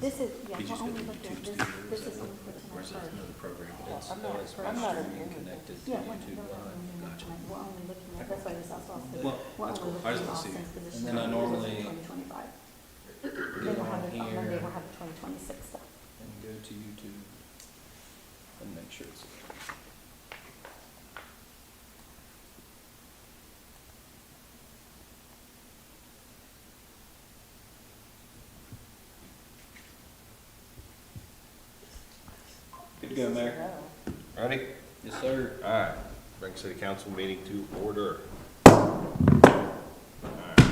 This is, yeah, You we're just go to only looking at YouTube this, Studio, this is is that only for or is that tonight. another program? But it's I'm not- LS I'm not streaming in- connected to Yeah, we're YouTube not Live. doing that Gotcha. tonight. We're only looking at, that's why this also says, Well, we're that's only cool. I looking just at wanna see. Austin's position. And then I normally 2025. go Then we'll on have it, on Monday, here we'll have the 2026 stuff. and go to YouTube and make sure it's. Good to go, Mayor. Ready? Yes, sir. All right. Bring city council meeting to order. All right.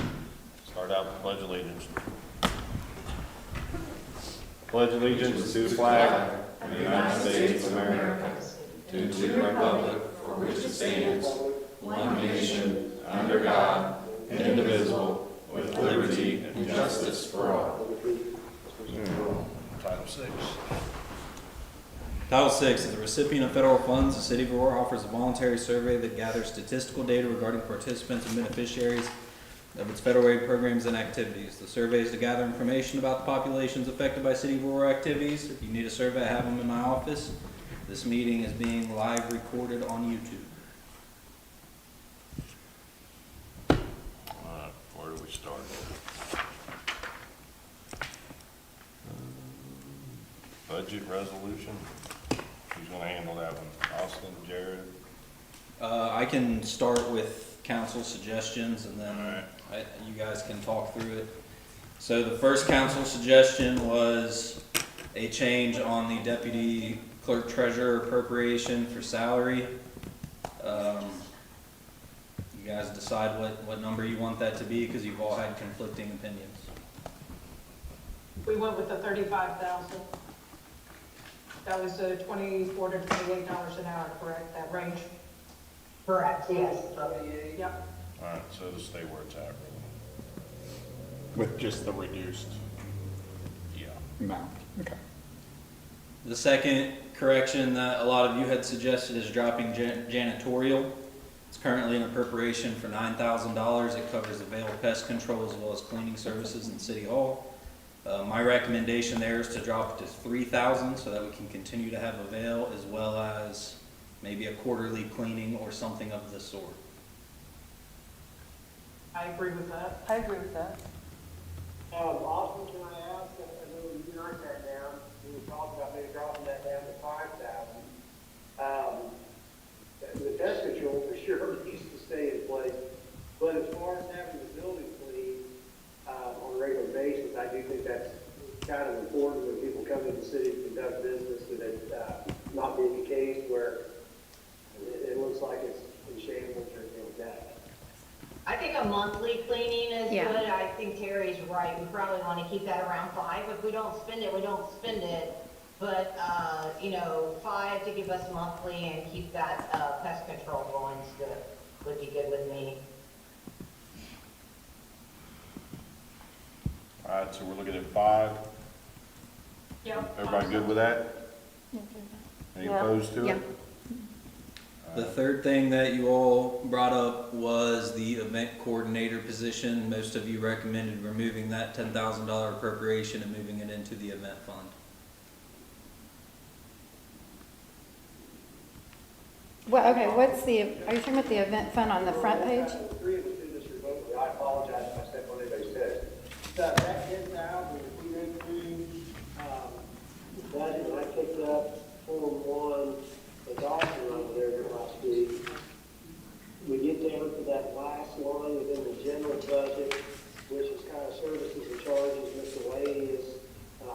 Start out with pledge allegiance. Pledge allegiance to the flag of the United States of America, to the republic for which it stands, one nation, under God, indivisible, with liberty and justice for all. Title 6. Title VI, as a recipient of federal funds, the City of Aurora offers a voluntary survey that gathers statistical data regarding participants and beneficiaries of its federal aid programs and activities. The survey is to gather information about the populations affected by City of Aurora activities. If you need a survey, I have them in my office. This meeting is being live recorded on YouTube. Where do we start? Budget resolution. Who's gonna handle that one? Austin, Jared? I can start with council suggestions and then Alright. you guys can talk through it. So the first council suggestion was a change on the deputy clerk treasurer appropriation for salary. You guys decide what number you want that to be, because you've all had conflicting opinions. We went with the 35,000. That was $24 to $28 an hour, correct, that range? Correct, yes. Yep. All right, so it'll stay where it's at, With just the reduced really. Yeah. amount, okay. The second correction that a lot of you had suggested is dropping janitorial. It's currently an appropriation for $9,000. It covers the Vale Pest Control as well as cleaning services in City Hall. My recommendation there is to drop it to $3,000 so that we can continue to have a Vale as well as maybe a quarterly cleaning or something of the sort. I agree with that. I agree with that. Austin, can I ask, I know you knocked that down, we were talking about maybe dropping that down to 5,000. The pest control for sure needs to stay in place, but as far as having the building cleaned, on a regular basis, I do think that's kind of important when people come to the city to conduct business, that it, not be the case where it looks like it's in shambles or anything like that. I think a monthly cleaning is Yeah. good. I think Terry's right. We probably want to keep that around 5. If we don't spend it, we don't spend it. But, 5 to give us monthly and keep that, pest control going would be good with me. All right, so we're looking at 5. Yep. Everybody good with that? Any Yeah. opposed to Yeah. it? The third thing that you all brought up was the event coordinator position. Most of you recommended removing that $10,000 appropriation and moving it into the event fund. Well, okay, what's the, are you talking about the event fund on the front page? Three of us do this remotely, I apologize if I stepped on anybody's toes. That 10,000, if we went through, the budget, and I picked up Form 1, the document over there last week, we get down to that last line within the general budget, which is kind of services and charges, miscellaneous.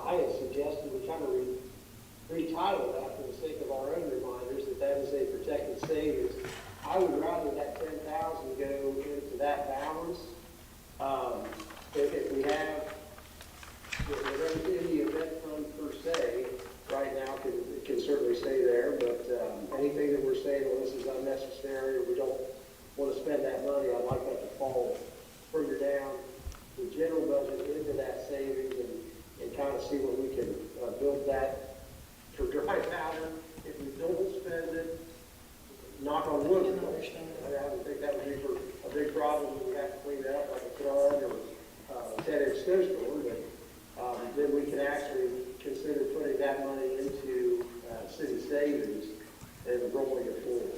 I had suggested we kind of retitle that for the sake of our own reminders, that is a protected savings. I would rather that 10,000 go into that balance. If we have, in the event fund per se, right now, it can certainly stay there, but, anything that we're saying, well, this is unnecessary, or we don't want to spend that money, I'd like that to fall further down the general budget into that savings and kind of see what we can, build that for dry powder. If we don't spend it, knock on wood. I would think that would be for a big problem, we have to clean it up like a flood or 10-inch snowstorm, but then we can actually and rolling it forward.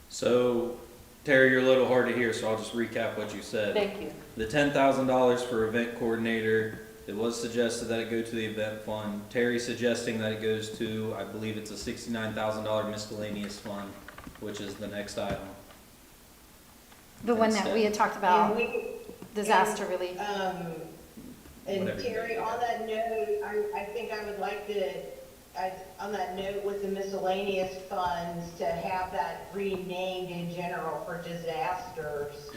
So, Terry, you're a little hard to hear, so I'll just recap what you said. Thank you. The $10,000 for event coordinator, it was suggested that it go to the event fund. Terry suggesting that it goes to, I believe it's a $69,000 miscellaneous fund, which is the next item. The one that we had talked And about, we, disaster relief. And Whatever you Terry, think. on that note, I think I would like to, on that note with the miscellaneous funds, to have that renamed in general for disasters.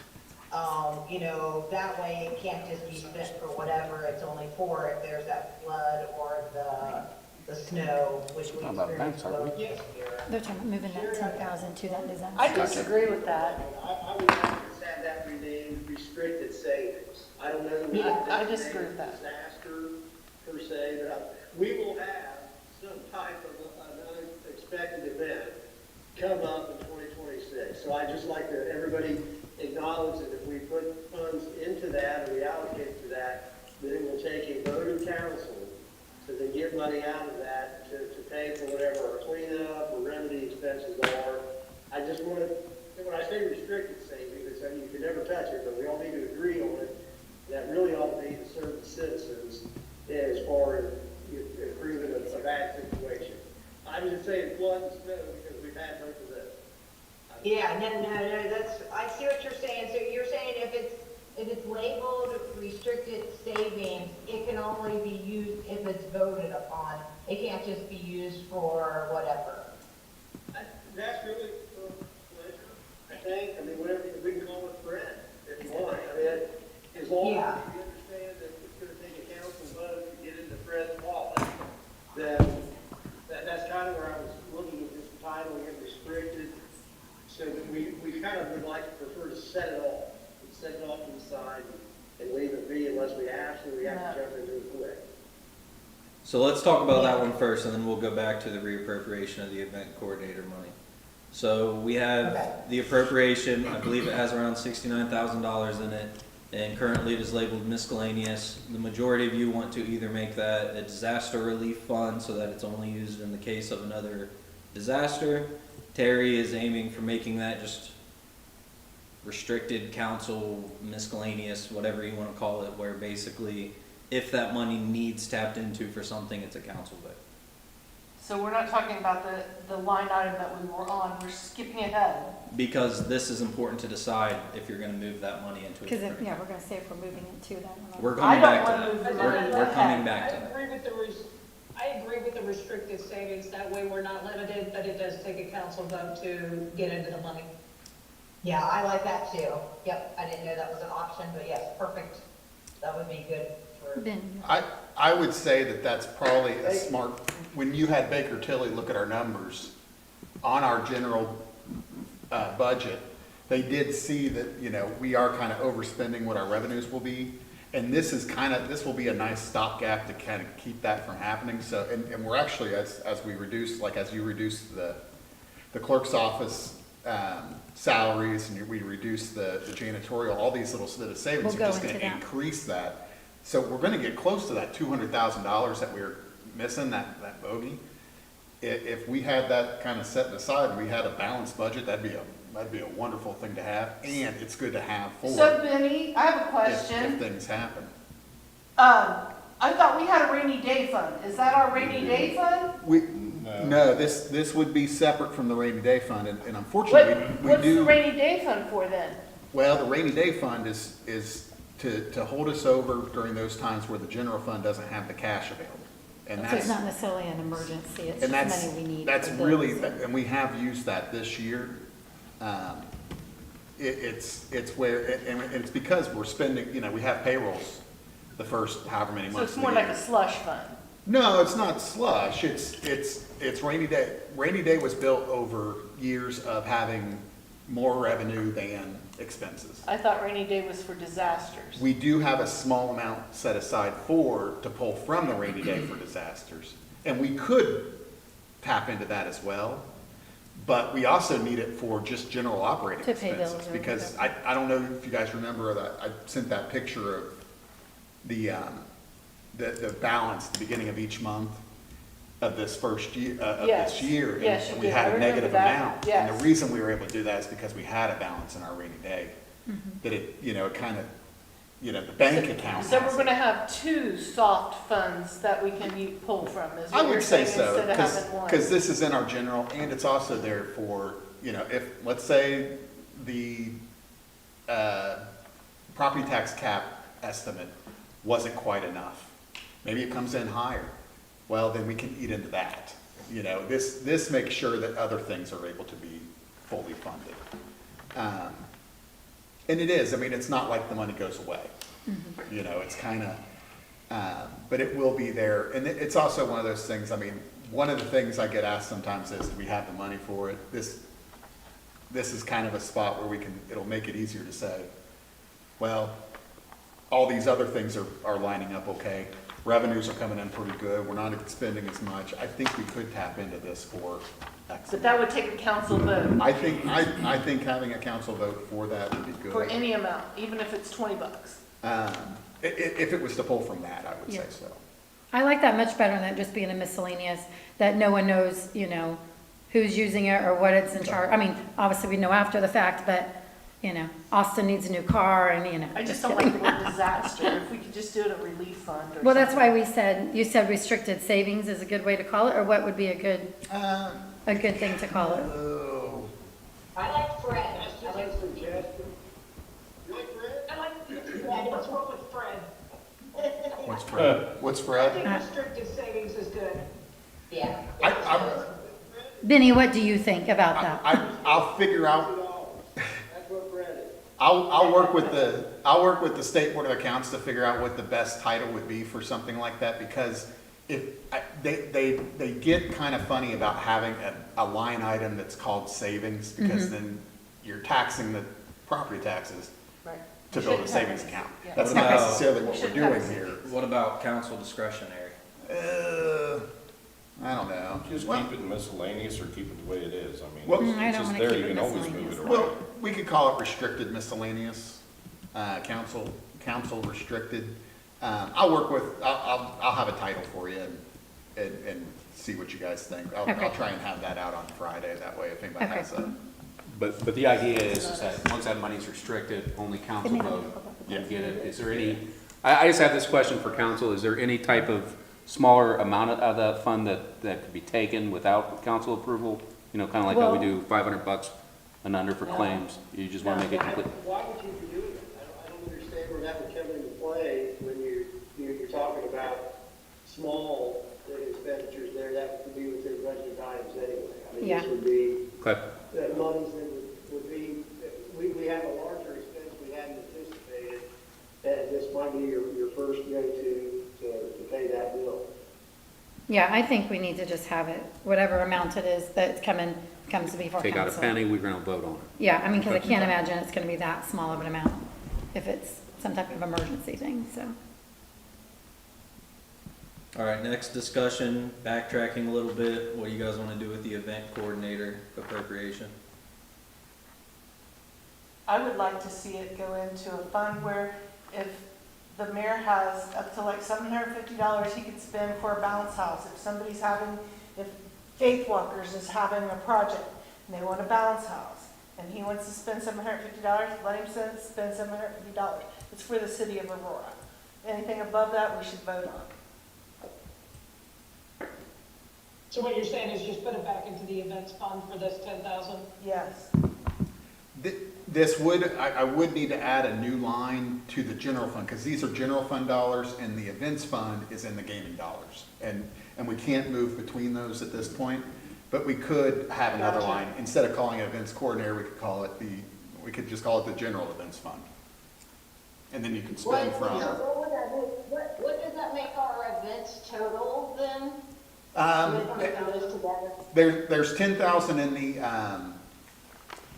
You know, that way it can't just be spent for whatever it's only for, if there's that flood or the snow, which we experienced both this year. They're talking about moving that 10,000 to that disaster. I disagree with that. I would like to have that renamed restricted savings. I don't know. Yeah, I disagree with that. Disaster per se, but we will have some type of an unexpected event come up in 2026. So I just like to, everybody acknowledge that if we put funds into that or we allocate to that, then it will take a vote of council to then get money out of that to pay for whatever our cleanup or remedy expenses are. I just want to, when I say restricted savings, it's that you can never touch it, but we all need to agree on it. That really ought to be to serve the citizens as far as improving a bad situation. I'm just saying flood and snow because we've had both of those. Yeah, no, that's, I see what you're saying. So you're saying if it's labeled restricted savings, it can only be used if it's voted upon. It can't just be used for whatever. That's really for pleasure, I think. I mean, whatever, we can call it Fred if you want. I mean, as long as you Yeah. understand that it's going to take a council vote to get into Fred's wallet, then that's kind of where I was looking at this titling it restricted, so that we kind of would like to prefer to set it off, and set it off to the side and leave it be unless we absolutely have to jump into it quick. So let's talk about that one first, and then we'll go back to the reappropriation of the event coordinator money. So we have Okay. the appropriation, I believe it has around $69,000 in it, and currently it is labeled miscellaneous. The majority of you want to either make that a disaster relief fund so that it's only used in the case of another disaster. Terry is aiming for making that just restricted council miscellaneous, whatever you want to call it, where basically if that money needs tapped into for something, it's a council vote. So we're not talking about the line item that we were on, we're skipping ahead. Because this is important to decide if you're gonna move that money into a Because, different yeah, account. we're gonna say if we're moving it to that. We're I coming don't back to wanna that. move the We're money. coming I back to that. agree with I agree with the restricted savings. That way we're not limited, but it does take a council vote to get into the money. Yeah, I like that too. Yep, I didn't know that was an option, but yes, perfect. That would be good for. Ben, I would say that that's probably a smart, when you had Baker Tilly look at our numbers on our general budget, they did see that, you know, we are kind of overspending what our revenues will be. And this is this will be a nice stopgap to kind of keep that from happening. So, and we're actually, as we reduce, like as you reduce the clerk's office salaries and we reduce the janitorial, all these little bit of savings We'll are go just going into to that. increase that. So we're going to get close to that $200,000 that we're missing, that bogey. If we had that kind of set aside, we had a balanced budget, that'd be a wonderful thing to have, and it's good to have for So Benny, I have a if question. things happen. I thought we had a rainy day fund. Is that our rainy day fund? No, this would be separate from the rainy day fund, and unfortunately, we What's the do, rainy day fund for then? well, the rainy day fund is to hold us over during those times where the general fund doesn't have the cash available. And so it's that's, not necessarily an emergency, it's and just that's, money we need. that's for bills. really, and we have used that this year. It's where, and it's because we're spending, you know, we have payrolls the first however many So months it's of more the like year. a slush fund. No, it's not slush, it's rainy day. Rainy day was built over years of having more revenue than expenses. I thought rainy day was for disasters. We do have a small amount set aside to pull from the rainy day for disasters. And we could tap into that as well, but we also need it for just general operating To pay expenses. bills or Because whatever. I don't know if you guys remember that, I sent that picture of the balance at the beginning of each month. of this first year, of Yes. this year. and- Yes, you And we did. had I a remember negative that. amount. And Yes. the reason we were able to do that is because we had a balance in our rainy day. That it, it kind of, the bank account So we're has it. gonna have two soft funds that we can pull from, is I what you're would say saying, so, instead of having one. because this is in our general, and it's also there for, if, let's say, the property tax cap estimate wasn't quite enough. Maybe it comes in higher. Well, then we can eat into that. This makes sure that other things are able to be fully funded. And it is, it's not like the money goes away. It's kind of, but it will be there. And it's also one of those things, one of the things I get asked sometimes is, do we have the money for it? This is kind of a spot where it'll make it easier to say, well, all these other things are lining up okay. Revenues are coming in pretty good. We're not expending as much. I think we could tap into this for X. But that would take a council vote I think having a council vote for that would be good. for any amount, even if it's $20. If it was to pull from that, I would say Yeah. so. I like that much better than just being a miscellaneous, that no one knows, who's using it or what it's in charge. Obviously we know after the fact, but, Austin needs a new car and, I just don't like the word disaster. If we could just do it a relief fund or Well, that's something. why you said restricted savings is a good way to call it, or what would be a good thing to call it? Oh, I like Fred. That's just a suggestion. You like Fred? I like Fred, what's wrong with Fred? what's Fred? What's I Fred? think restricted savings is good. Yeah. Benny, what do you think about that? I'll figure out, That's what Fred is. I'll work with the State Board of Accounts to figure out what the best title would be for something like that, because they get kind of funny about having a line item that's called savings, because then you're taxing the property taxes Right. to We build a shouldn't savings have- account. yeah. That's What not about- necessarily We what we're shouldn't have doing here. What about council discretionary? I don't know. Just Well- keep it miscellaneous or keep it the way it is. Well- It's I don't just wanna there, keep you it can always move miscellaneous. it around. Well, we could call it restricted miscellaneous, council restricted. I'll have a title for you and see what you guys think. I'll Okay. try and have that out on Friday, that way if anybody Okay. has a. But the idea is that once that money's restricted, only council vote Yeah. can get it. Is there any, I just have this question for council, is there any type of smaller amount of that fund that could be taken without council approval? Kind of like how we Well- do $500 and under for claims, you just want to make it complete. Why would you be doing that? I don't understand where that would come into play when you're talking about small expenditures there, that would be within budget items anyway. Yeah. This would be, Okay, monies that would be, we have a larger expense we hadn't anticipated, and this might be your first go-to to pay that bill. Yeah, I think we need to just have it, whatever amount it is that comes before council. take out a penny, we're going to vote on it. Yeah, because I can't imagine it's gonna be that small of an amount if it's some type of emergency thing, so. All right, next discussion, backtracking a little bit, what do you guys want to do with the event coordinator appropriation? I would like to see it go into a fund where if the mayor has up to like $750 he could spend for a bounce house, if Faith Walkers is having a project and they want a bounce house, and he wants to spend $750, let him spend $750. It's for the city of Aurora. Anything above that, we should vote on. So what you're saying is just put it back into the events fund for this 10,000? Yes. I would need to add a new line to the general fund, because these are general fund dollars, and the events fund is in the gaming dollars. And we can't move between those at this point, but we could have another Gotcha. line. Instead of calling it events coordinator, we could just call it the general events fund. And then you can spend from, What does that make our events total then? there's 10,000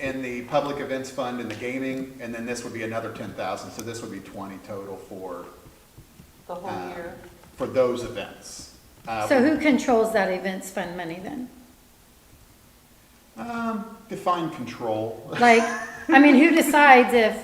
in the public events fund in the gaming, and then this would be another 10,000, so this would be 20 total for The whole year. for those events. So who controls that events fund money then? Define control. Like, who decides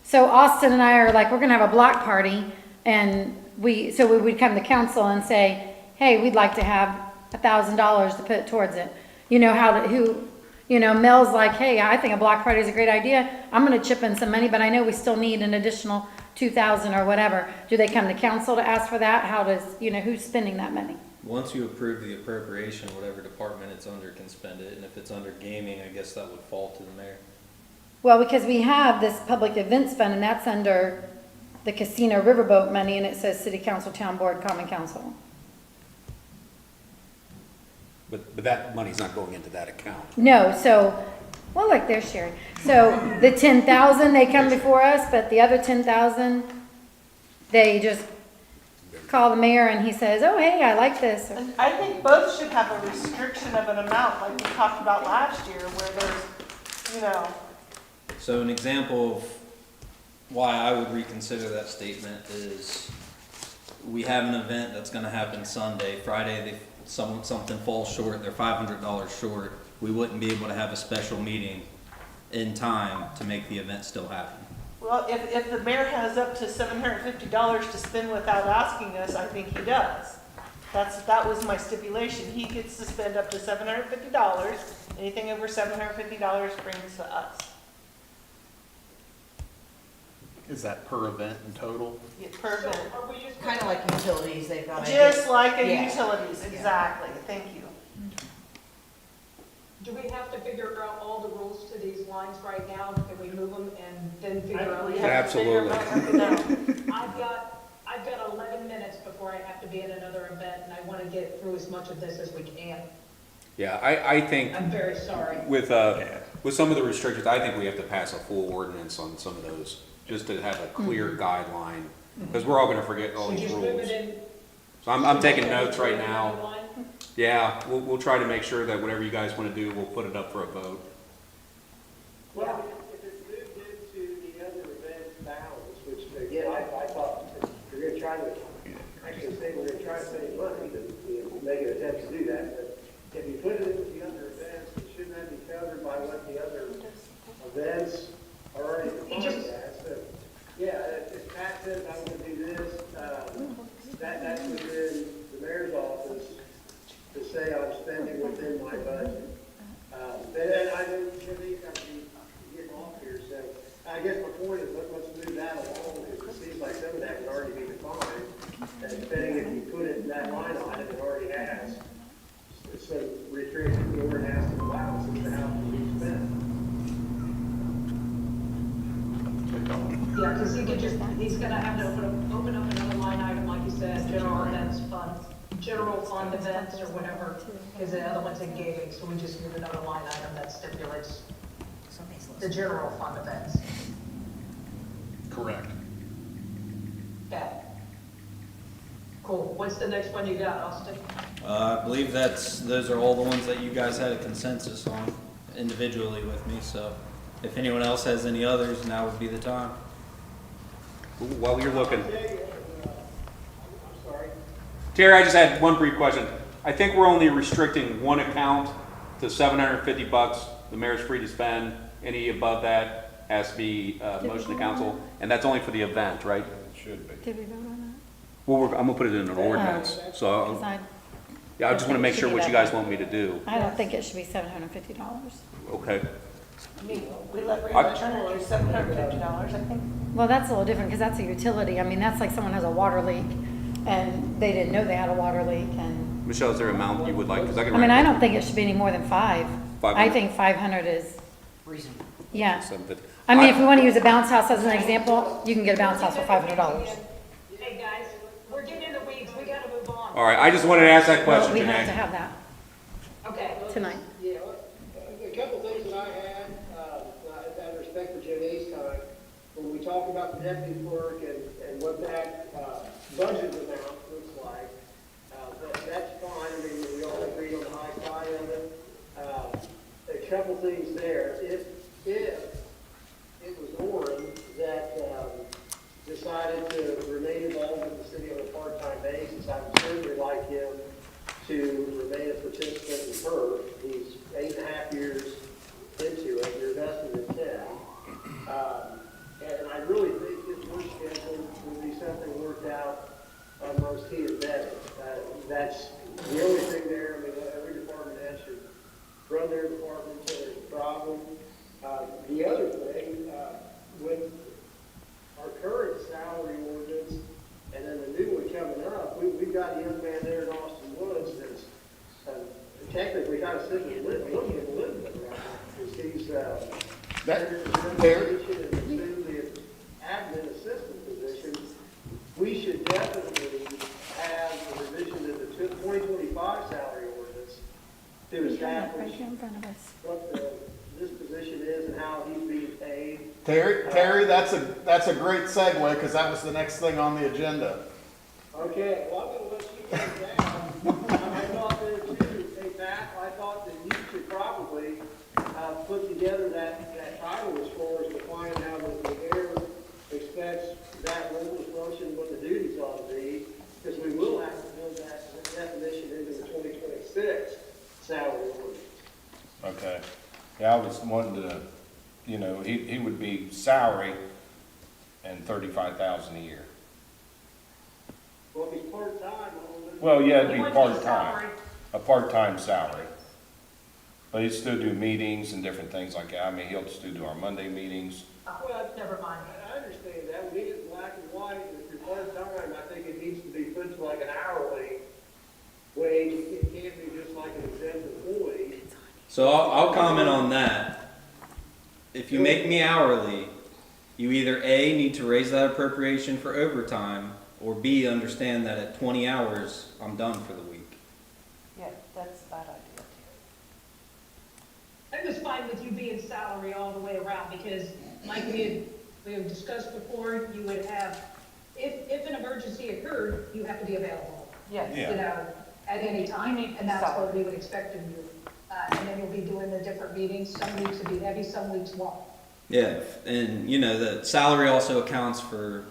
so Austin and I are like, we're gonna have a block party, and we would come to council and say, hey, we'd like to have $1,000 to put towards it. You know how to, who, you know, Mel's like, hey, I think a block party is a great idea. I'm gonna chip in some money, but I know we still need an additional 2,000 or whatever. Do they come to council to ask for that? How does, you know, who's spending that money? Once you approve the appropriation, whatever department it's under can spend it, and if it's under gaming, I guess that would fall to the mayor. Well, because we have this public events fund, and that's under the casino riverboat money, and it says city council, town board, common council. But that money's not going into that account. No, so, well, look, there's Sherry. So the 10,000, they come before us, but the other 10,000, they just call the mayor and he says, oh, hey, I like this. And I think both should have a restriction of an amount, like we talked about last year, where there's, you know, So an example of why I would reconsider that statement is we have an event that's gonna happen Sunday, Friday, something falls short, they're $500 short. We wouldn't be able to have a special meeting in time to make the event still happen. well, if the mayor has up to $750 to spend without asking us, I think he does. That was my stipulation. He gets to spend up to $750. Anything over $750 brings to us. Is that per event in total? Yeah, per event. Are we just? Kind of like utilities, they've got. Just like a Yeah. utilities, exactly. Thank you. Do we have to figure out all the rules to these lines right now? Can we move them and then figure out? We have to figure Absolutely. everything out. I've got 11 minutes before I have to be at another event, and I want to get through as much of this as we can. Yeah, I think I'm very sorry. with some of the restrictions, I think we have to pass a full ordinance on some of those, just to have a clear guideline, because we're all gonna forget all So these just move rules. it in. So I'm taking notes right Move it now. in line. Yeah, we'll try to make sure that whatever you guys wanna do, we'll put it up for a vote. Well, if it's moved into the other event balance, which again, I thought we're gonna try to, actually say we're gonna try to save money, but we make an attempt to do that, but if you put it into the other events, shouldn't that be covered by what the other events are already defined as? So, yeah, if Pat says I'm gonna do this, that's within the mayor's office to say I'm spending within my budget. And I know Jimmy's got to be getting off here, so I guess my point is, let's move that along, because it seems like some of that would already be defined, and depending if you put it in that line item, it already has. So restricted, or it has to allow us to how to be spent. Yeah, because he's gonna have to open up another line item, like you said, general events fund, general fund events or whatever, because the other one's in gaming, so we just move another line item that stipulates the general fund events. Correct. Okay. Cool. What's the next one you got, Austin? I believe those are all the ones that you guys had a consensus on individually with me, so if anyone else has any others, now would be the time. While you're looking, I'm sorry. Terry, I just had one brief question. I think we're only restricting one account to $750. The mayor's free to spend. Any above that has to be motion to council, and that's only for the event, right? Should be. Did we vote on Well, I'm gonna put it in an ordinance, that? so, 'Cause yeah, I just wanna make sure what you guys want me to do. I don't think it should be $750. Okay. I mean, we let Randall Turner do $750, I think. Well, that's a little different, because that's a utility. I mean, that's like someone has a water leak, and they didn't know they had a water leak, and, Michelle, is there an amount you would like? 'Cause I can I mean, write I don't think it should be any more than 5. I 500? think 500 is, Reasonable. yeah. 750. I mean, if we want to use a bounce house as an example, you can get a bounce house for $500. Hey, guys, we're getting in the weeds. We gotta move on. All right, I just wanted to ask that Well, question, we have to Janae. have that Okay. tonight. Yeah, a couple things that I had, out of respect for Jenny's time, when we talked about the deputy clerk and what that, budget amount looks like, that's fine, I mean, we all agree on the high side of it. A couple things there, if it was Orrin that, decided to remain involved with the city on a part-time basis, I would certainly like him to remain a participant in PERF. He's 8.5 years into it, you're vested in 10. And I really think his work schedule would be something worked out amongst he and Betty. That's the only thing there. I There- Position and assume the admin assistant position, we should definitely have a revision in the 2025 salary ordinance to establish in front of us. what this position is and how he's being paid. Terry, that's a great segue, because that was the next thing on the agenda. Okay, well, I'm gonna let you get down. I thought there too, hey, Matt, I thought that you should probably, put together that title as far as defining how the mayor expects that role, function, what the duties ought to be, because we will have to build that definition into the 2026 salary ordinance. Okay. Yeah, I was wanting to, he would be salary and 35,000 a year. Well, if he's part-time, Well, yeah, it'd You be want part-time, salary. a part-time salary. But he'd still do meetings and different things like that. I mean, he'll still do our Monday meetings. well, Never mind. I understand that, we need it black and white, and if you're part-time, I think it needs to be put to like an hourly wage, it can't be just like an exempt employee. So I'll comment on that. If you make me hourly, you either A, need to raise that appropriation for overtime, or B, understand that at 20 hours, I'm done for the week. Yeah, that's a bad idea. I was fine with you being salary all the way around, because like we have discussed before, you would have, if an emergency occurred, you have to be available, Yes. Yeah. at any time, You need and that's salary. what we would expect of you. And then you'll be doing the different meetings, some weeks will be heavy, some weeks won't. Yeah, and the salary also accounts for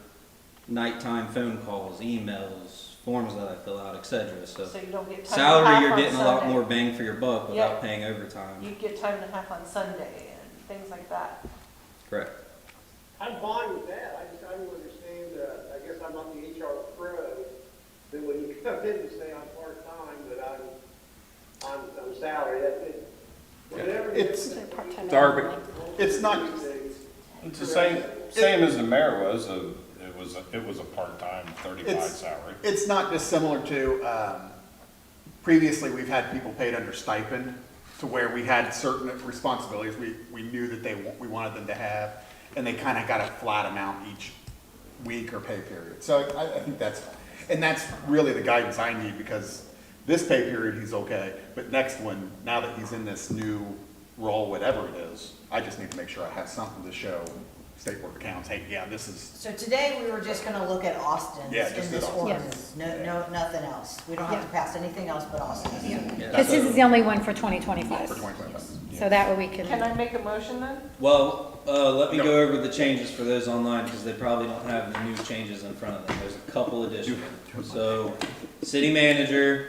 nighttime phone calls, emails, forms that I fill out, etc. So So you don't get time and a salary, half you're on getting a lot Sunday. more bang for your buck without Yeah. paying overtime. You get time and a half on Sunday and things like that. Correct. I'm fine with that, I don't understand, I guess I'm not the HR pro, that when you come in and say I'm part-time, but I'm salary, that's it. Whatever. It's- Darby. It's not- It's the same as the mayor was, it was a part-time 35 It's- salary. It's not dissimilar to, previously, we've had people paid under stipend, to where we had certain responsibilities we knew that we wanted them to have, and they kind of got a flat amount each week or pay period. So I think that's really the guidance I need, because this pay period, he's okay, but next one, now that he's in this new role, whatever it is, I just need to make sure I have something to show State Board of Accounts, hey, yeah, this is, So today, we were just gonna look at Austin's Yeah, just in this at Austin. ordinance, no, nothing else. We don't have to Yeah. pass anything else but Austin's. Because his is the only one for 2025. for 2025. So that way we Can can, I make a motion then? Well, let me No. go over the changes for those online, because they probably don't have the new changes in front of them. There's a couple additional. So, city manager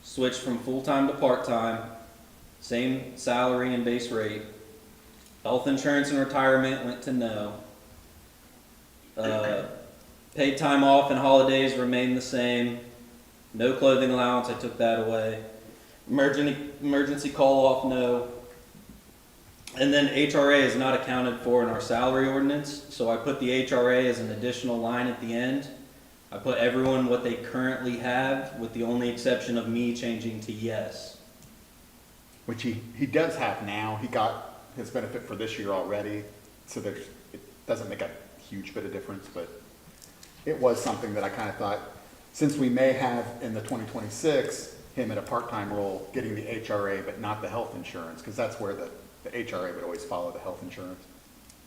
switched from full-time to part-time, same salary and base rate. Health insurance and retirement went to no. Paid time off and holidays remained the same. No clothing allowance, I took that away. Emergency call off, no. And then HRA is not accounted for in our salary ordinance, so I put the HRA as an additional line at the end. I put everyone what they currently have, with the only exception of me changing to yes. Which he does have now. He got his benefit for this year already, so it doesn't make a huge bit of difference, but it was something that I kind of thought, since we may have in the 2026, him in a part-time role, getting the HRA but not the health insurance, because that's where the HRA would always follow the health insurance.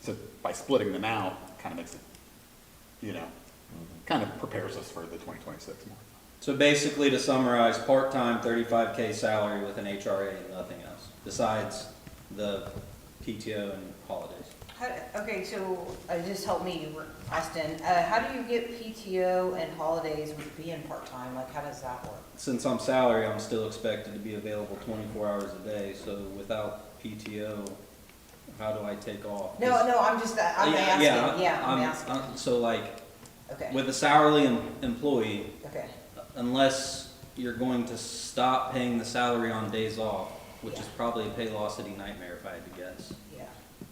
So by splitting them out, kind of makes it, kind of prepares us for the 2026 more. So basically, to summarize, part-time, 35K salary with an HRA and nothing else, besides the PTO and holidays. Okay, so just help me, Austin. How do you get PTO and holidays with being part-time? Like, how does that work? Since I'm salary, I'm still expected to be available 24 hours a day, so without PTO, how do I take off? No, I'm just, I'm asking, I'm asking. So like, Okay, with a salary employee, okay, unless you're going to stop paying the salary on days off, which is Yeah. probably a Paylocity nightmare if I had to guess, yeah.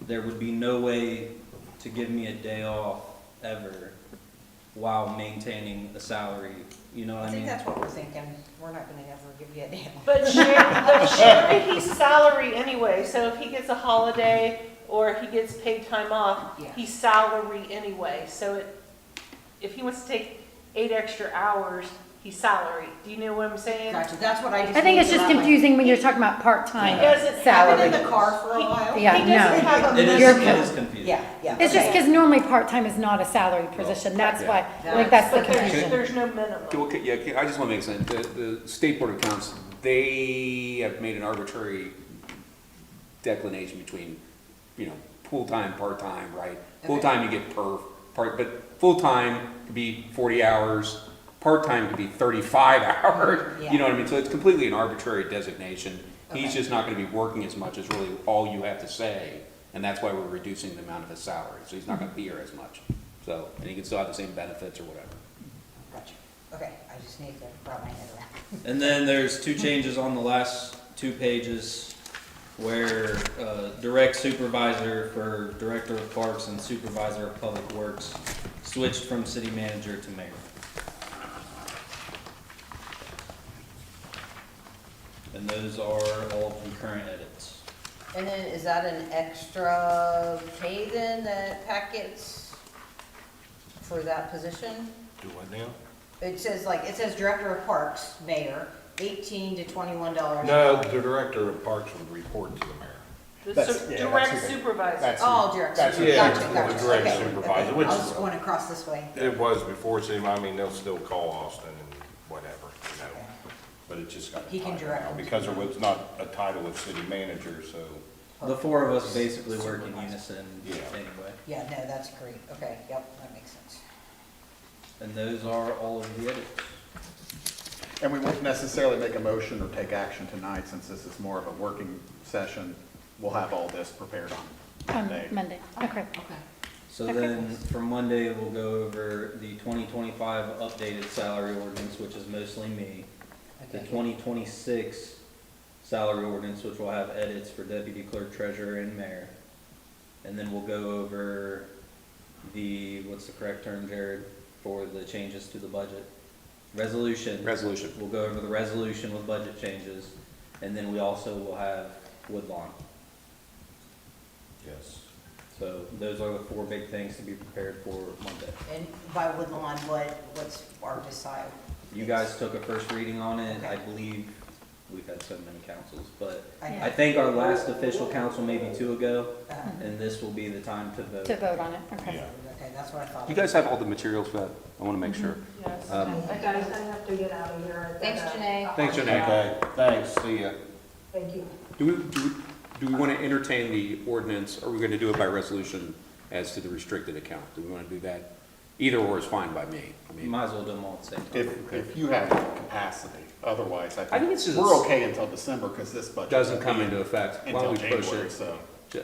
there would be no way to give me a day off ever while maintaining a salary, you know what I I think mean? that's what we're thinking. We're not gonna ever give you a damn. But Sherry, he's salary anyway, so if he gets a holiday or he gets paid time off, Yeah. he's salary anyway. So if he wants to take 8 extra hours, he's salary. Do you know what I'm saying? Gotcha, that's what I just. I think it's need to just wrap my- confusing when you're talking about He part-time doesn't have I've been it in the car for a while. Yeah, He doesn't no. have a It You're is, minimum. it is confusing. Yeah, yeah. It's just okay. because normally part-time is not a salary position, that's Yeah. why, I think that's the But confusion. there's no minimum. Okay, yeah, I just want to make sense. The State Board of Accounts, they have made an arbitrary declination between, full-time, part-time, right? Full-time you get per part, but full-time could be 40 hours, part-time could be 35 hours. You know what I mean? So it's completely an arbitrary designation. He's Okay. just not going to be working as much as really all you have to say, and that's why we're reducing the amount of his salary. So he's not going to be here as much. So, and he can still have the same benefits or whatever. Gotcha. Okay, I just need to wrap my head around. And then there's 2 changes on the last 2 pages where direct supervisor for director of parks and supervisor of public works switched from city manager to mayor. And those are all concurrent edits. And then is that an extra pay then that Pat gets for that position? Do what now? It says Director of Parks, Mayor, $18 to $21. No, the director of parks would report to the mayor. The That's- yeah, direct that's who they- supervisor. that's- Oh, direct That's- supervisor, yeah, gotcha, the gotcha, direct okay, supervisor, okay. which I is- was going across this way. It was before city, I mean, they'll still call Austin and whatever, but it just got a He can title direct now, them. because there was not a title of city manager, so. The 4 of us basically work in unison Yeah. anyway. Yeah, no, that's great, okay, yep, that makes sense. And those are all of the edits. And we won't necessarily make a motion or take action tonight, since this is more of a working session. We'll have all this prepared on Monday. Monday, okay. So Okay. then, for Monday, we'll go over the 2025 updated salary ordinance, which is mostly me. The Okay. 2026 salary ordinance, which will have edits for deputy clerk, treasurer, and mayor. And then we'll go over what's the correct term, Jared, for the changes to the budget? Resolution. Resolution. We'll go over the resolution with budget changes, and then we also will have Woodlawn. Yes. So those are the 4 big things to be prepared for Monday. And by Woodlawn, what's our decide? You guys took a first reading on it. I believe we've had so many councils, but I- I think our last official council maybe 2 ago, Uh-huh. and this will be the time to vote. To vote on it, okay. Okay, that's what I thought. You guys have all the materials for that? I want to make sure. Yes. Guys, I have to get out of here. Thanks, Janae. Thanks, Janae. Okay, thanks, see ya. Thank you. Do we want to entertain the ordinance, or are we going to do it by resolution as to the restricted account? Do we want to do that? Either or is fine by me. I You mean, might as well do them all at the same time. If you have capacity, otherwise, I I think think it's just- we're okay until December, because this budget. doesn't come into effect. Why Until don't we push January, it? so.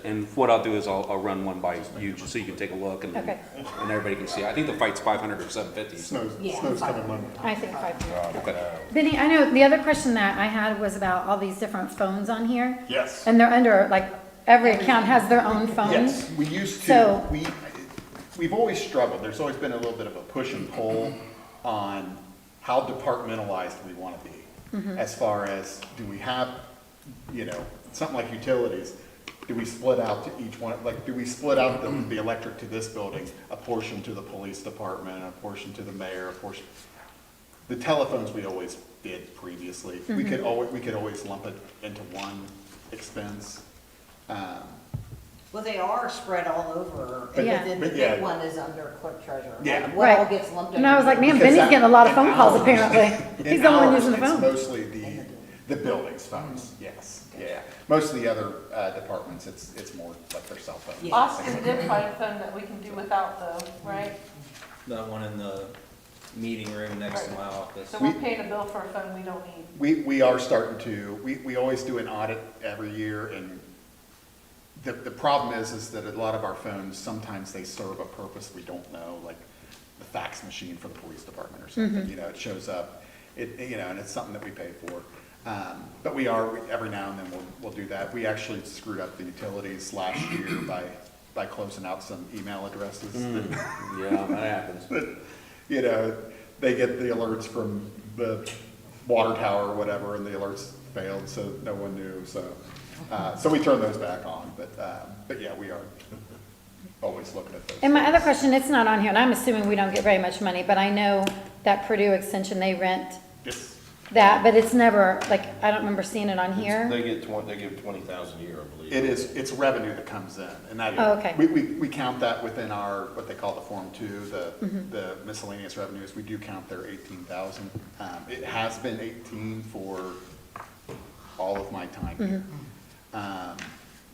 And what I'll do is I'll run one by you, just so you can take a look and Okay. and everybody can see. I think the fight's 500 or 750. Snow's, Yeah, snow's fine. coming Monday. I think 500. Okay. Benny, I know, the other question that I had was about all these different phones on here, Yes. and they're under, like, every account has their own phone. Yes, we used to, So- we've always struggled, there's always been a little bit of a push and pull on how departmentalized we want to be. As far as, do we have, something like utilities, do we split out to each one, like, do we split out the electric to this building, a portion to the police department, a portion to the mayor, a portion? The telephones we always did previously, we could always lump it into one expense. Well, they are spread all over, But- and then the but yeah. big one is under clerk treasurer. Yeah. Like, what all Right. gets lumped under? And I was like, man, Because Benny's that- getting a lot of in phone calls ours- apparently. He's In the one ours, using the phone. It's mostly the building's phones, yes, yeah. Most of the other departments, it's more like their cell phones. Yeah. Austin did find a phone that we can do without though, right? That one in the meeting room next to my office. So we're paying a bill for a phone we don't need. We are starting to, we always do an audit every year, and the problem is that a lot of our phones, sometimes they serve a purpose we don't know, like the fax machine for the police department or something, it shows up, and it's something that we pay for. But every now and then we'll do that. We actually screwed up the utilities last year by closing out some email addresses. Yeah, that happens. They get the alerts from the water tower or whatever, and the alerts failed, so no one knew, so. So we turn those back on, but yeah, we are always looking at those. And my things. other question, it's not on here, and I'm assuming we don't get very much money, but I know that Purdue Extension, they rent Yes. that, but it's never, like, I don't remember seeing it on here. They give 20,000 a year, I believe. It's revenue that comes in, and that, Oh, okay. we count that within our, what they call the Form 2, the miscellaneous revenues, we do count their 18,000. It has been 18 for all of my time here.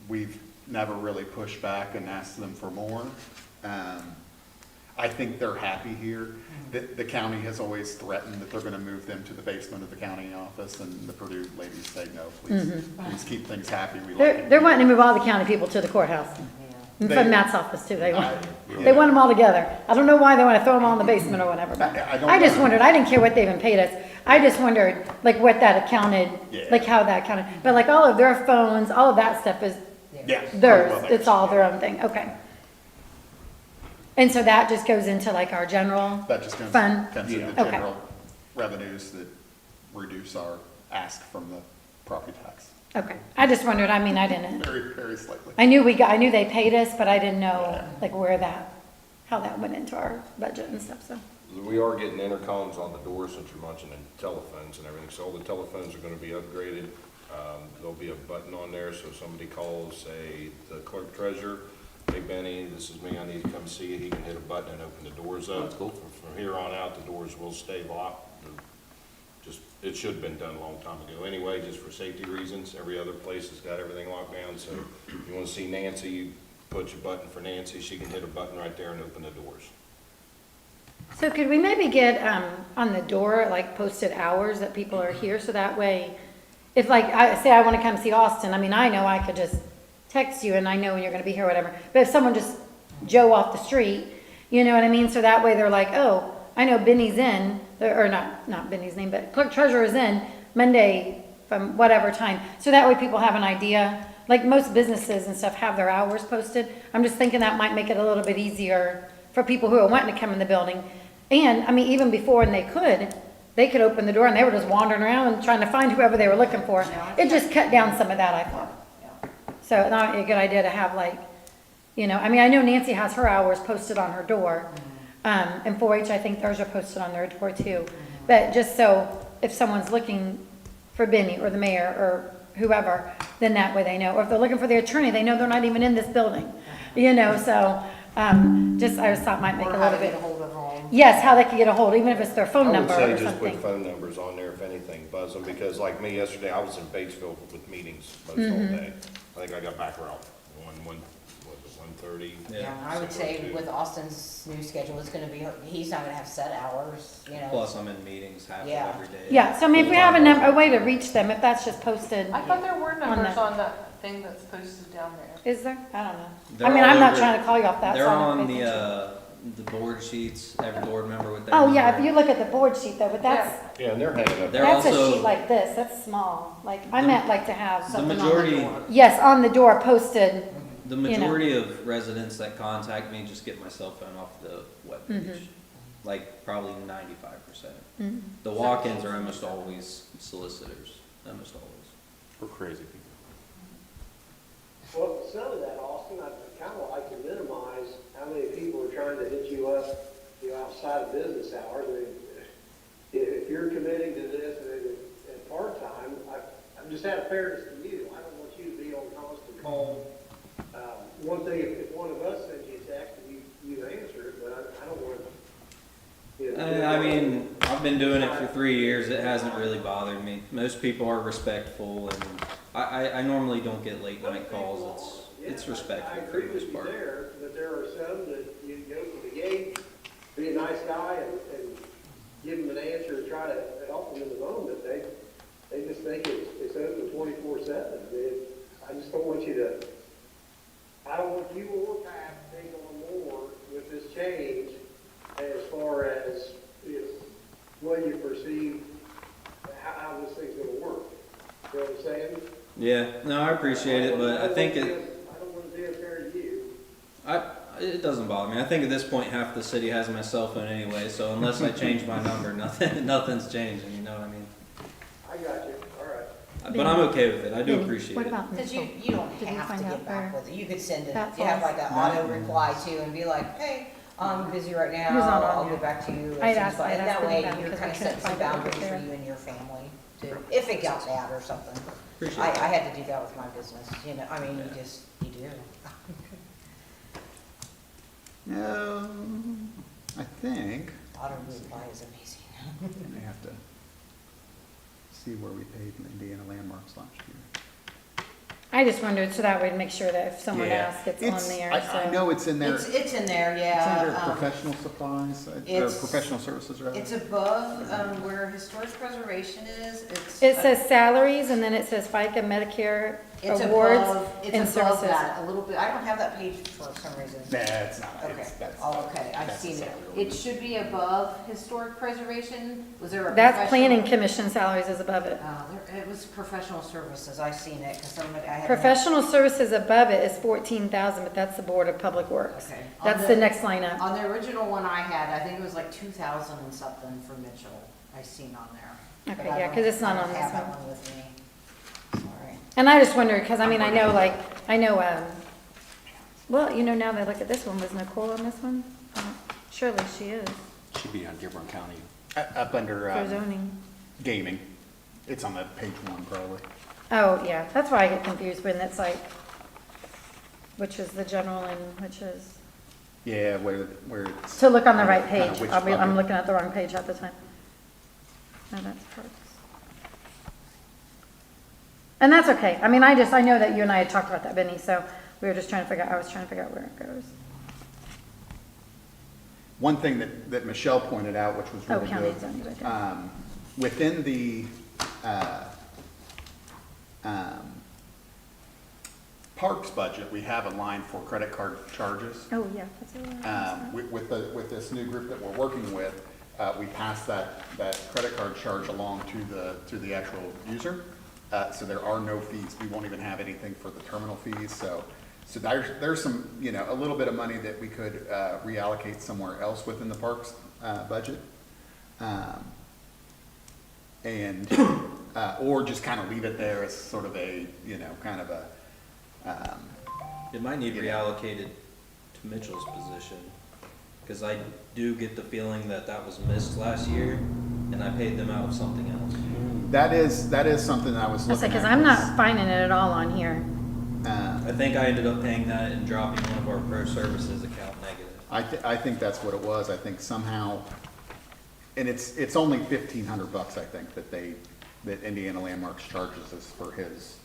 We've never really pushed back and asked them for more. I think they're happy here. The county has always threatened that they're gonna move them to the basement of the county office, and the Purdue ladies say, no, please keep things happy. We like it. They're wanting to move all the county people to the courthouse. And from Matt's office too, they want them all together. I don't know why they wanna throw them all in the basement or whatever, but I don't I just know. wondered, I didn't care what they even paid us. I just wondered, like, what that accounted, Yeah. like, how that counted. But like, all of their phones, all of that stuff is Yeah. theirs, Well, it's all their own thing, okay. And so that just goes into like our general, That just comes Fund. into the Okay. general revenues that reduce our ask from the property tax, okay. I just wondered, I mean, I didn't, very, very slightly. I knew they paid us, but I didn't know, like, how that went into our budget and stuff, so. We are getting intercoms on the doors since you're mentioning telephones and everything, so all the telephones are gonna be upgraded. There'll be a button on there, so if somebody calls, say, the clerk treasurer, hey Benny, this is me, I need to come see you, he can hit a button and open the doors up. That's cool. From here on out, the doors will stay locked. Just, it should have been done a long time ago anyway, just for safety reasons. Every other place has got everything locked down, so if you wanna see Nancy, you put your button for Nancy, she can hit a button right there and open the doors. So could we maybe get, on the door, like, posted hours that people are here, so that way, if like, I wanna come see Austin, I mean, I know I could just text you and I know when you're gonna be here, whatever, but if someone just, Joe off the street, you know what I mean, so that way they're like, oh, I know Benny's in, or not Benny's name, but clerk treasurer is in Monday from whatever time, so that way people have an idea, like most businesses and stuff have their hours posted, I'm just thinking that might make it a little bit easier for people who are wanting to come in the building. And, I mean, even before when they could open the door and they were just wandering around trying to find whoever they were looking for. It just cut down some of that, I thought. So, not a good idea to have like, you know, I mean, I know Nancy has her hours posted on her door. And 4-H, I think theirs are posted on their door too. But just so, if someone's looking for Benny or the mayor or whoever, then that way they know. Or if they're looking for the attorney, they know they're not even in this building. You know, so, I just thought might make a Or how little to get bit. a hold of them. Yes, how they could get a hold, even if it's their phone number I or would say just put something. phone numbers on there if anything, buzz them, because like me yesterday, I was in Batesville with meetings most all Mm-hmm. day. I think I got back around 1:30. Yeah, I would say with Austin's new schedule, it's gonna be, he's not gonna have set hours, you know. Plus, I'm in meetings half of Yeah. every day. Yeah, so I mean, if we have a way to reach them, if that's just posted, I thought there were numbers that. on that thing that's posted down there. is there? I don't know. They're I mean, all I'm not over- trying to call you off that. They're so I don't on pay attention. the board sheets, every board member with their Oh, yeah, number. if you look at the board sheet though, but that's, Yeah, and they're hanging up. They're that's a also- sheet like this, that's small. Like, I meant like to have The something on the majority, door. Yes, on the door posted, the you know. majority of residents that contact me just get my cell phone off the webpage. Mhm. Like, probably 95%. Mhm. The walk-ins are almost always solicitors, almost always. We're crazy people. Well, some of that, Austin, I kind of like to minimize how many people are trying to hit you up, you know, outside of business hours. I mean, if you're committing to this at part-time, I'm just out of fairness to you. I don't want you to be on constant call. One thing, if one of us sends you a text and you answer it, but I don't want to, you know. I mean, I've been doing it for 3 years, it hasn't really bothered me. Most people are respectful, and I normally don't get late night calls, it's I respectful for agree the with most you part. there, but there are some that you go to the gate, be a nice guy and give them an answer and try to help them in the moment. They just think it's open 24/7. I just don't want you to, I don't want you or Pat to take on more with this change as far as, you know, what you perceive, how this thing's gonna work. You know what I'm saying? Yeah, no, I appreciate it, but I think I don't want to be unfair to you. it doesn't bother me. I think at this point, half the city has my cell phone anyway, so unless I change my number, nothing's changing, you know what I mean? I got you, all right. But I'm okay with it, I do Then appreciate it. What about Because Mitchell? you don't Did you have to find out get back where with it. You could send it, that you have falls? like an auto reply to and be like, hey, I'm busy right He was not now, on I'll here. get back to you. as I'd soon as asked- possible." I'd And asked that him way, about it you're because kind we of couldn't setting some find out boundaries over for there. you and your family too, if it got bad or something. Appreciate I it. had to do that with my business, you know, I mean, you do. No, I think, Auto reply is amazing. I may have to see where we paid Indiana Landmarks last year. I just wondered, so that way to make sure that if someone Yeah. asks, it's on there, I so. know it's in there. It's in there, It's yeah. under professional supplies, or it's- professional services, rather. It's above, where historic preservation is, it's. It says salaries, and then it says FICA, Medicare, It's awards, above, and it's above services. that, a little bit, I don't have that page for some reason. Nah, it's not, Okay, it's, that's. oh, okay, I've that's the seen it. salary It should be above historic preservation, was there a? That's planning professional- commission salaries is above it. It was professional services, I've seen it, because somebody, I had. Professional services above it is 14,000, but that's the Board of Public Works. Okay. That's On the next line up. On the original one I had, I think it was like 2,000 and something for Mitchell, I seen on there. Okay, But I yeah, 'cause it's not don't on this have that one. with me. Sorry. And I just wondered, because I mean, I know, well, you know, now that I look at this one, was Nicole on this one? Surely she is, Should be on Dearborn County. Up under, for zoning. gaming. It's on the page one, probably. Oh, yeah, that's why I get confused when it's like, which is the general and which is, Yeah, where it's. to look on the right Kinda page. which I'm bucket. looking at the wrong page at the time. No, that's parks. And that's okay. I mean, I know that you and I had talked about that, Benny, so we were just I was trying to figure out where it goes. One thing that Michelle pointed out, which was Oh, really county good. zoning, right there. Within the, parks budget, we have a line for credit card charges. Oh, yeah, that's a With this new group that we're working with, we pass that credit card charge along to the actual user. So there are no fees. We won't even have anything for the terminal fees. So there's some, a little bit of money that we could reallocate somewhere else within the parks budget. And, or just kind of leave it there as sort of a, kind of a, It might need reallocated to Mitchell's position, because I do get the feeling that was missed last year, and I paid them out of something else. that is something I was looking at. because I'm not finding it at all on here. I think I ended up paying that and dropping one of our pro services account negative. I think that's what it was. I think somehow, and it's only $1,500, I think, that Indiana Landmarks charges us for his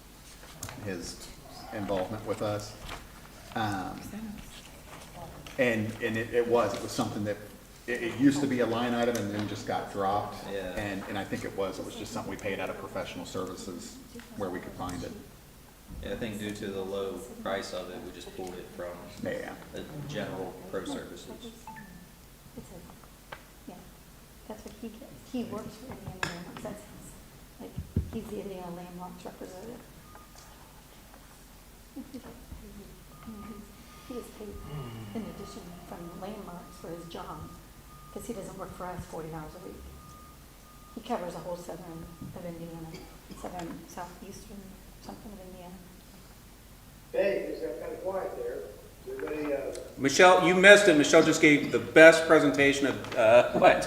involvement with us. And it was something that, it used to be a line item and then just got dropped. Yeah. And I think it was just something we paid out of professional services where we could find it. Yeah, I think due to the low price of it, we just pulled it from Yeah. the general pro services. Yeah, that's what he gets. He works for Indiana Landmarks. That's his, like, he's the Indiana Landmarks representative. He is paid in addition from Landmarks for his job, because he doesn't work for us 40 hours a week. He covers the whole southern of Indiana, southeastern, something of Indiana. Hey, it's got kind of quiet there. Is everybody, Michelle, you missed it. Michelle just gave the best presentation of, what?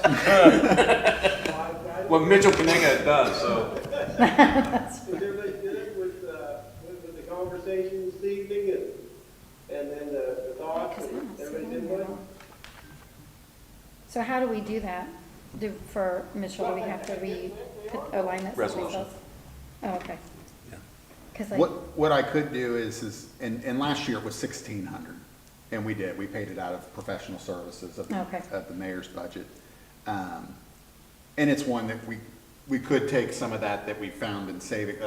What Mitchell Kaniga does, so. is everybody good with the conversation this evening and then the thoughts and everybody's input? So how do we do that? For Mitchell, do we have to align that someplace Resolution. else? Oh, okay. Yeah. 'Cause like, What I could do is, and last year it was 1,600, and we paid it out of professional services of Okay. the mayor's budget. And it's one that we could take some of that we found and save it,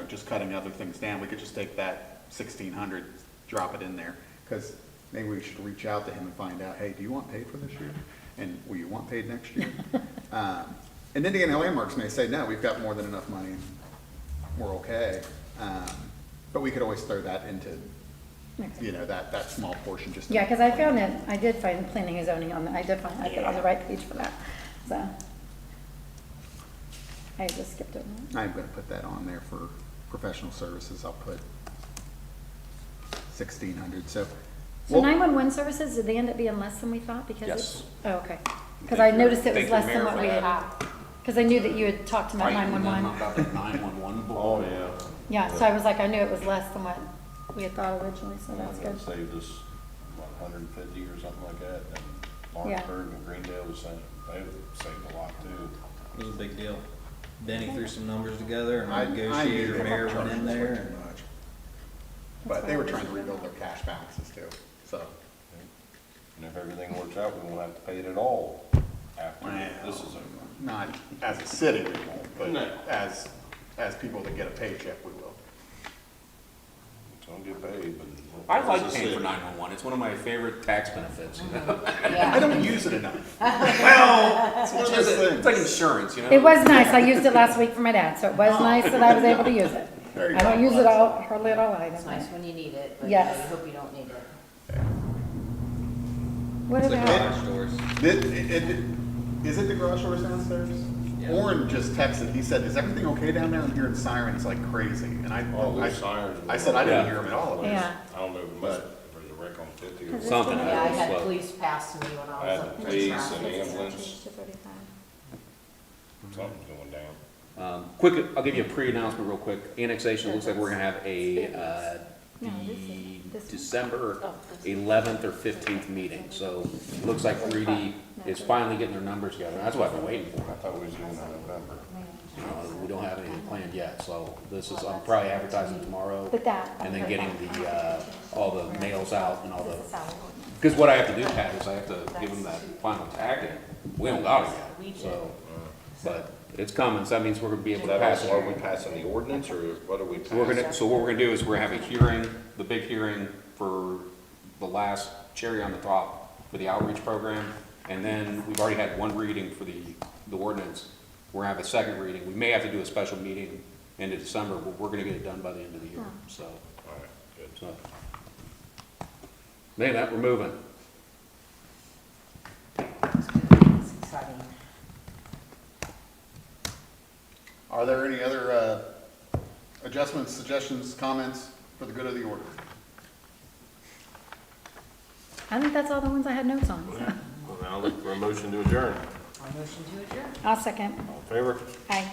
just cutting other things down. We could just take that 1,600, drop it in there, because maybe we should reach out to him and find out, hey, do you want paid for this year? And will you want paid next year? And Indiana Landmarks may say, no, we've got more than enough money, we're okay. But we could always throw that into, okay. that small portion just. to- Yeah, because I did find planning and zoning I got on the right page for that, so. I just skipped over it. I'm gonna put that on there for professional services, I'll put 1,600, so. So 911 services, did they end up being less than we thought because it's? Yes. Oh, okay. Because I noticed it was Thank you, less than Mayor, what for we that. had, because I knew that you had talked about 911. About that 911. Oh, yeah. Yeah, so I was like, I knew it was less than what we had thought originally, so that's good. Saved us, what, 150 or something like that, and Yeah. Lawrenceburg and Greendale was saying, they saved a lot too. It was a big deal. Denny threw some numbers together and I our knew negotiator, they mayor weren't went in charging there too and much. But they were trying to rebuild their cash balances too, so. And if everything works out, we won't have to pay it at all after this is over. Not as a city, we won't, but No. as people that get a paycheck, we will. It's gonna get paid, but. I like This is paying for it. 911. It's one of my favorite tax benefits, you know? I don't use it enough. Well, it's one of those It's like things. insurance, you know? It was nice, I used it last week for my dad, so it was nice that I was able to use it. There you I don't go. use it all, hardly at all either. It's nice when you need it, but Yes. I hope you don't need it. What the about, garage doors. Is it the garage doors downstairs? Yeah. Orrin just texted, he said, is everything okay down there? I'm hearing sirens like crazy, and Oh, there's sirens. I said I didn't Yeah. hear them at all. yeah, I don't know if it must, if there's a wreck on 50 or Because something. Something. Yeah, I had Slow. police pass me when I I was had up in police traffic. and ambulance, to 35. something's going down. Quick, I'll give you a pre-announcement real quick. Annexation, it looks like we're gonna have a, No, this is- this is- December 11th or 15th meeting. So it looks like 3D is finally getting their numbers together. That's what I've been waiting for. I thought we was doing it in November. We don't have anything planned yet, so this is, I'm probably advertising tomorrow. But that. And then getting the, all the mails out and all This the, is salary ordinance. because what I have to do, Pat, is I have to give them that final tag in. We don't got it yet, so, but it's coming, so that means we're gonna be able to pass it. Are we passing the ordinance, or what are we So we're passing? gonna, so what we're gonna do is we're gonna have a hearing, the big hearing for the last cherry on the top for the outreach program. And then we've already had one reading for the ordinance. We're gonna have a second reading. We may have to do a special meeting into December, but we're gonna get it done by the end of the year, so. All right, good. So, man, that, we're moving. It's exciting. Are there any other adjustments, suggestions, comments for the good of the order? I think that's all the ones I had notes on, so. Well, now look for a motion to adjourn. A motion to adjourn. I'll second. All in favor? Aye.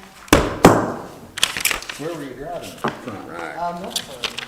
Where were you driving? Right. Milford.